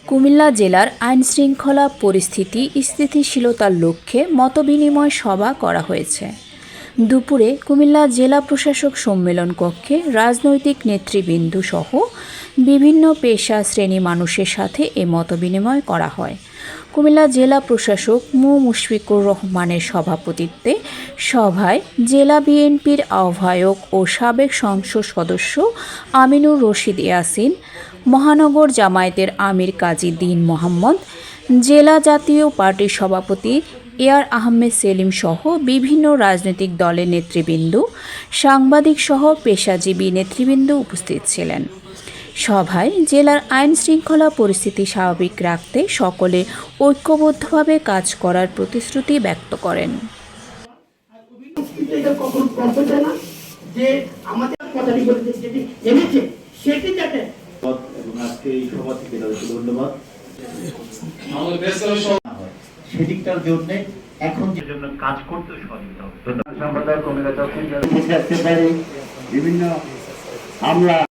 কুমিল্লা জেলার আইনশৃঙ্খলা পরিস্থিতি স্থিতিশীলতার লক্ষ্যে মতবিনিময় সভা করা হয়েছে। দুপুরে কুমিল্লা জেলা প্রশাসক সম্মেলন কক্ষে রাজনৈতিক নেতৃবৃন্দ সহ বিভিন্ন পেশা শ্রেণী মানুষের সাথে এ মতবিনিময় করা হয়। কুমিল্লা জেলা প্রশাসক মু মুশফিকুর রহমানের সভাপতিত্বে সভায় জেলা বিএনপির আহ্বায়ক ও সাবেক সংসদ সদস্য আমিনুর রশিদ ইয়াসিন, মহানগর জামায়াতের আমির কাজী দীন মোহাম্মদ, জেলা জাতীয় পার্টির সভাপতি এআর আহমেদ সেলিম সহ বিভিন্ন রাজনৈতিক দলের নেতৃবৃন্দ, সাংবাদিক সহ পেশাজীবী নেতৃবৃন্দ উপস্থিত ছিলেন। সভায় জেলার আইন শৃঙ্খলা পরিস্থিতি স্বাভাবিক রাখতে সকলে ঐক্যবদ্ধভাবে কাজ করার প্রতিশ্রুতি ব্যক্ত করেন। সেদিকটার জন্য এখন যে জন্য কাজ করতে সহযোগিতা হবে। ধন্যবাদ। বিভিন্ন আমরা